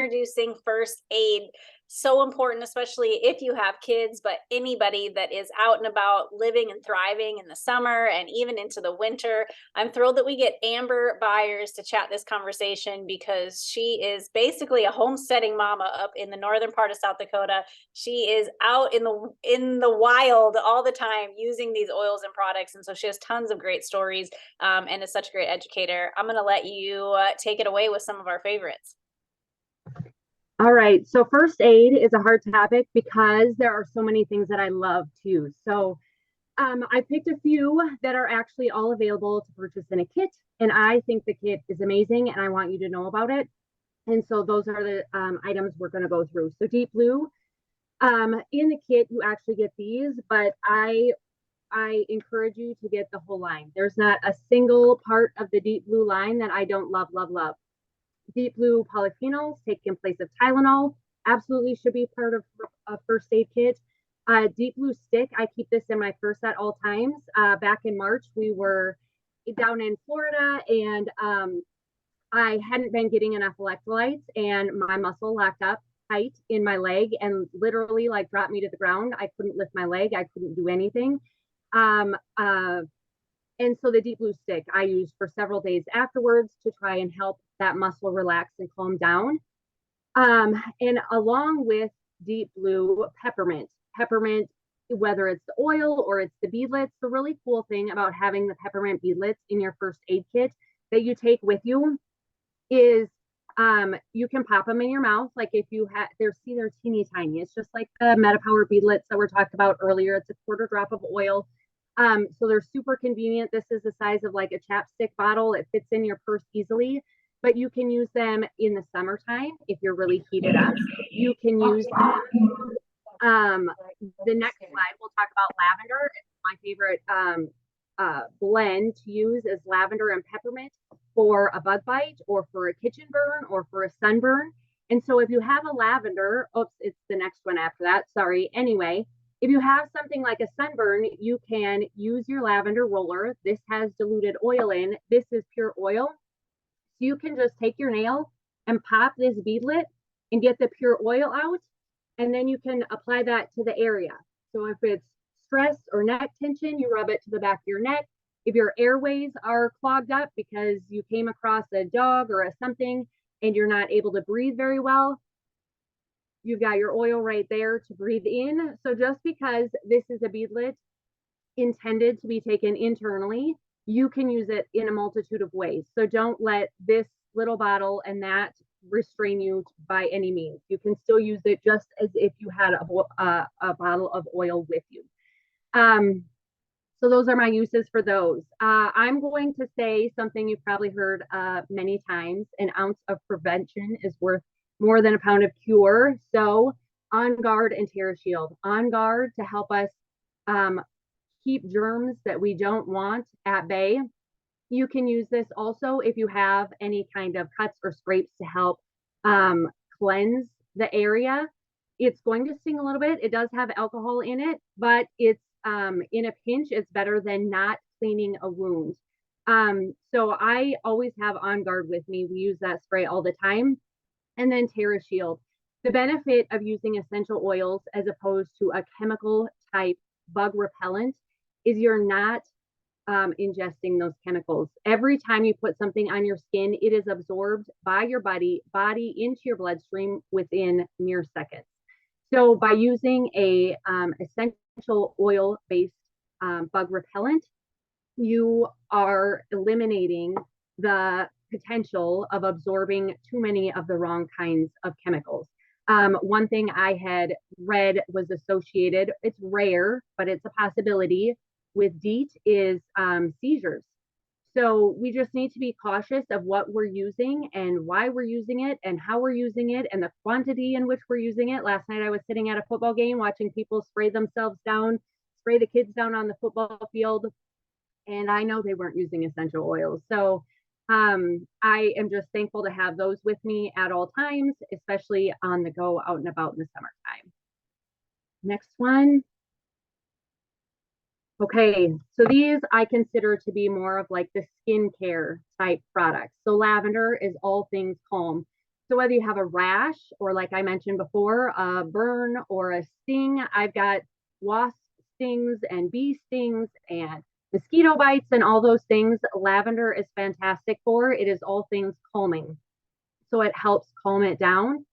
introducing first aid. So important, especially if you have kids, but anybody that is out and about living and thriving in the summer and even into the winter. I'm thrilled that we get Amber Byers to chat this conversation because she is basically a homesteading mama up in the northern part of South Dakota. She is out in the wild all the time using these oils and products, and so she has tons of great stories, and is such a great educator. I'm going to let you take it away with some of our favorites. All right, so first aid is a hard topic because there are so many things that I love too. So I picked a few that are actually all available to purchase in a kit, and I think the kit is amazing, and I want you to know about it. And so those are the items we're going to go through. So Deep Blue, in the kit you actually get these, but I encourage you to get the whole line. There's not a single part of the Deep Blue line that I don't love, love, love. Deep Blue polyphenols take in place of Tylenol. Absolutely should be part of a first aid kit. Deep Blue stick, I keep this in my purse at all times. Back in March, we were down in Florida, and I hadn't been getting enough electrolytes, and my muscle locked up tight in my leg and literally like dropped me to the ground. I couldn't lift my leg. I couldn't do anything. And so the Deep Blue stick I used for several days afterwards to try and help that muscle relax and calm down. And along with Deep Blue, peppermint. Peppermint, whether it's the oil or it's the beadlets, the really cool thing about having the peppermint beadlets in your first aid kit that you take with you is you can pop them in your mouth. Like if you have, they're teeny tiny. It's just like the MetaPower beadlets that we talked about earlier. It's a quarter drop of oil. So they're super convenient. This is the size of like a chapstick bottle. It fits in your purse easily, but you can use them in the summertime if you're really heated up. You can use them. The next slide, we'll talk about lavender. It's my favorite blend to use is lavender and peppermint for a bug bite or for a kitchen burn or for a sunburn. And so if you have a lavender, oops, it's the next one after that. Sorry. Anyway, if you have something like a sunburn, you can use your lavender roller. This has diluted oil in. This is pure oil. So you can just take your nail and pop this beadlet and get the pure oil out. And then you can apply that to the area. So if it's stress or neck tension, you rub it to the back of your neck. If your airways are clogged up because you came across a dog or a something and you're not able to breathe very well, you've got your oil right there to breathe in. So just because this is a beadlet intended to be taken internally, you can use it in a multitude of ways. So don't let this little bottle and that restrain you by any means. You can still use it just as if you had a bottle of oil with you. So those are my uses for those. I'm going to say something you've probably heard many times: an ounce of prevention is worth more than a pound of cure. So On Guard and TerraShield. On Guard to help us keep germs that we don't want at bay. You can use this also if you have any kind of cuts or scrapes to help cleanse the area. It's going to sting a little bit. It does have alcohol in it, but it's in a pinch, it's better than not cleaning a wound. So I always have On Guard with me. We use that spray all the time. And then TerraShield. The benefit of using essential oils as opposed to a chemical type bug repellent is you're not ingesting those chemicals. Every time you put something on your skin, it is absorbed by your body into your bloodstream within mere seconds. So by using a essential oil-based bug repellent, you are eliminating the potential of absorbing too many of the wrong kinds of chemicals. One thing I had read was associated, it's rare, but it's a possibility, with DEET is seizures. So we just need to be cautious of what we're using and why we're using it and how we're using it and the quantity in which we're using it. Last night I was sitting at a football game watching people spray themselves down, spray the kids down on the football field, and I know they weren't using essential oils. So I am just thankful to have those with me at all times, especially on the go out and about in the summertime. Next one. Okay, so these I consider to be more of like the skincare type products. So lavender is all things calm. So whether you have a rash or, like I mentioned before, a burn or a sting, I've got wasp stings and bee stings and mosquito bites and all those things. Lavender is fantastic for. It is all things calming. So it helps calm it down.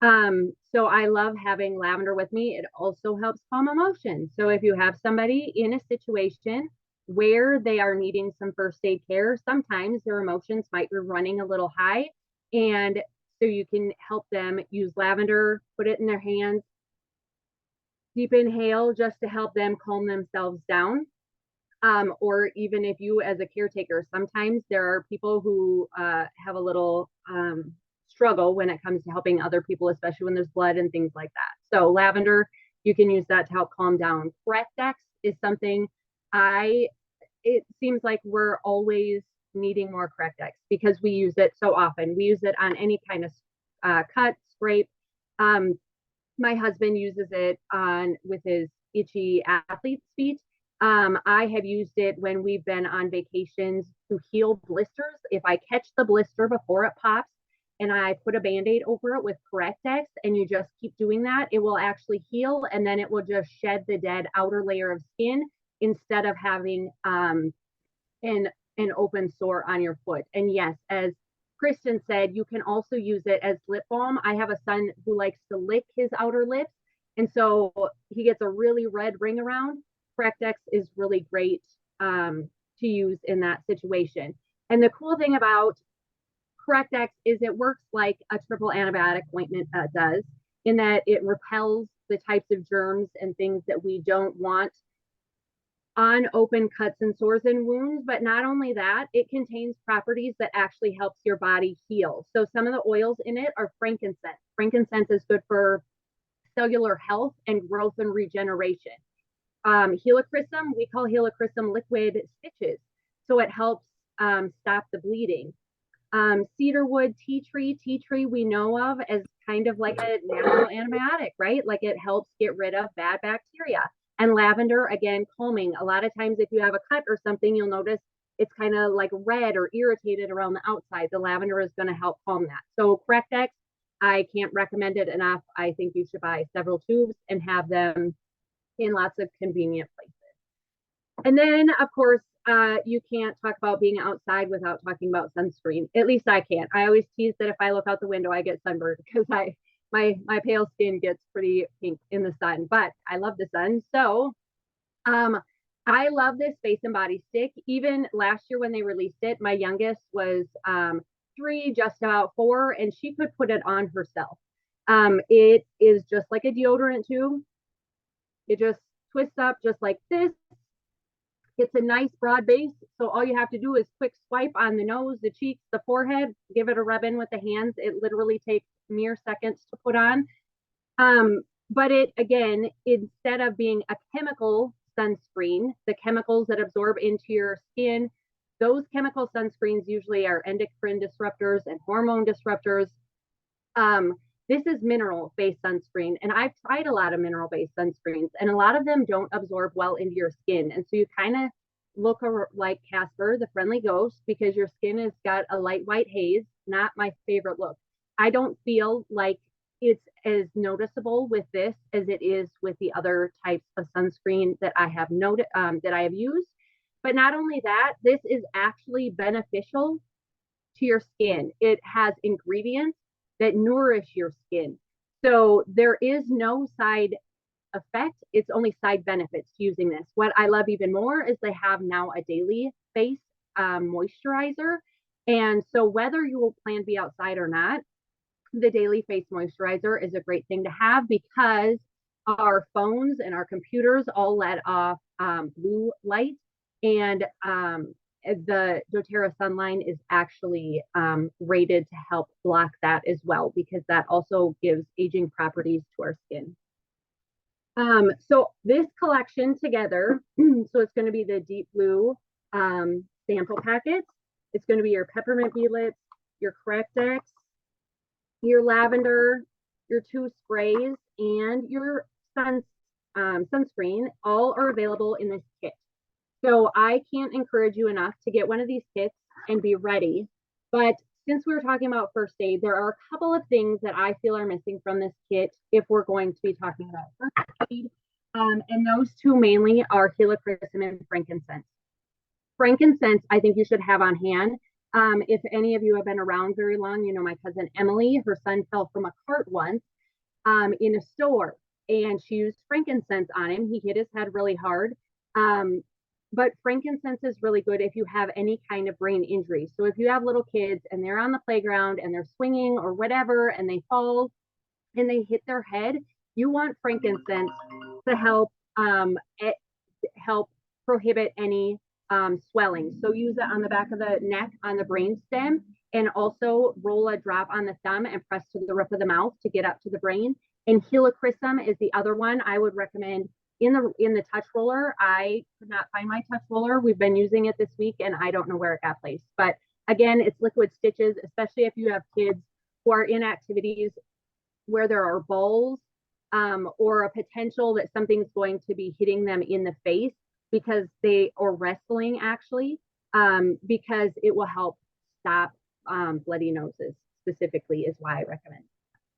So I love having lavender with me. It also helps calm emotions. So if you have somebody in a situation where they are needing some first aid care, sometimes their emotions might be running a little high. And so you can help them use lavender, put it in their hands, deep inhale just to help them calm themselves down. Or even if you, as a caretaker, sometimes there are people who have a little struggle when it comes to helping other people, especially when there's blood and things like that. So lavender, you can use that to help calm down. Correct-X is something it seems like we're always needing more Correct-X because we use it so often. We use it on any kind of cut, scrape. Um, my husband uses it on with his itchy athlete's feet. I have used it when we've been on vacations to heal blisters. If I catch the blister before it pops and I put a band-aid over it with Correct-X and you just keep doing that, it will actually heal and then it will just shed the dead outer layer of skin instead of having an open sore on your foot. And yes, as Kristen said, you can also use it as lip balm. I have a son who likes to lick his outer lips, and so he gets a really red ring around. Correct-X is really great to use in that situation. And the cool thing about Correct-X is it works like a triple antibiotic ointment does, in that it repels the types of germs and things that we don't want on open cuts and sores and wounds. But not only that, it contains properties that actually helps your body heal. So some of the oils in it are frankincense. Frankincense is good for cellular health and growth and regeneration. Helichrysum, we call helichrysum liquid stitches. So it helps stop the bleeding. Cedarwood tea tree we know of as kind of like a natural antibiotic, right? Like it helps get rid of bad bacteria. And lavender, again, calming. A lot of times if you have a cut or something, you'll notice it's kind of like red or irritated around the outside. The lavender is going to help calm that. So Correct-X, I can't recommend it enough. I think you should buy several tubes and have them in lots of convenient places. And then, of course, you can't talk about being outside without talking about sunscreen. At least I can't. I always tease that if I look out the window, I get sunburned because my pale skin gets pretty pink in the sun. But I love the sun, so I love this face and body stick. Even last year when they released it, my youngest was 3, just about 4, and she could put it on herself. It is just like a deodorant tube. It just twists up just like this. It's a nice broad base, so all you have to do is quick swipe on the nose, the cheeks, the forehead, give it a rub in with the hands. It literally takes mere seconds to put on. But it, again, instead of being a chemical sunscreen, the chemicals that absorb into your skin, those chemical sunscreens usually are endocrine disruptors and hormone disruptors. This is mineral-based sunscreen, and I've tried a lot of mineral-based sunscreens, and a lot of them don't absorb well into your skin. And so you kind of look like Casper, the friendly ghost, because your skin has got a light white haze. Not my favorite look. I don't feel like it's as noticeable with this as it is with the other types of sunscreen that I have that I have used. But not only that, this is actually beneficial to your skin. It has ingredients that nourish your skin. So there is no side effect. It's only side benefits to using this. What I love even more is they have now a daily face moisturizer. And so whether you will plan to be outside or not, the daily face moisturizer is a great thing to have because our phones and our computers all let off blue light, and the doTERRA Sunline is actually rated to help block that as well, because that also gives aging properties to our skin. So this collection together, so it's going to be the deep blue sample packets. It's going to be your peppermint bee lips, your Correct-X, your lavender, your 2 sprays, and your sunscreen. All are available in this kit. So I can't encourage you enough to get one of these kits and be ready. But since we were talking about first aid, there are a couple of things that I feel are missing from this kit if we're going to be talking about first aid. And those two mainly are helichrysum and frankincense. Frankincense, I think you should have on hand. If any of you have been around very long, you know my cousin Emily, her son fell from a cart once in a store, and she used frankincense on him. He hit his head really hard. Um, but frankincense is really good if you have any kind of brain injury. So if you have little kids and they're on the playground and they're swinging or whatever and they fall and they hit their head, you want frankincense to help prohibit any swelling. So use it on the back of the neck, on the brain stem, and also roll a drop on the thumb and press to the roof of the mouth to get up to the brain. And helichrysum is the other one I would recommend in the touch roller. I could not find my touch roller. We've been using it this week, and I don't know where it got placed. But again, it's liquid stitches, especially if you have kids who are in activities where there are balls or a potential that something's going to be hitting them in the face or wrestling actually, because it will help stop bloody noses specifically is why I recommend.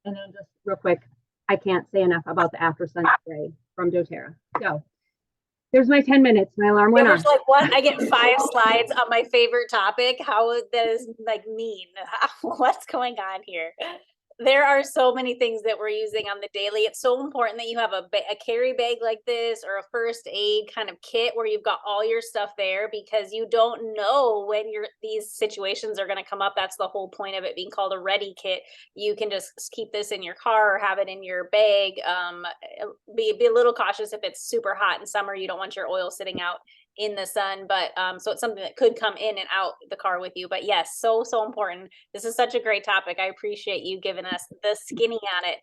And then just real quick, I can't say enough about the after sun spray from doTERRA. So there's my 10 minutes. My alarm went off. Like what? I get 5 slides on my favorite topic. How that is like mean. What's going on here? There are so many things that we're using on the daily. It's so important that you have a carry bag like this or a first aid kind of kit where you've got all your stuff there, because you don't know when these situations are going to come up. That's the whole point of it being called a ready kit. You can just keep this in your car or have it in your bag. Be a little cautious if it's super hot in summer. You don't want your oil sitting out in the sun, but so it's something that could come in and out the car with you. But yes, so important. This is such a great topic. I appreciate you giving us the skinny on it.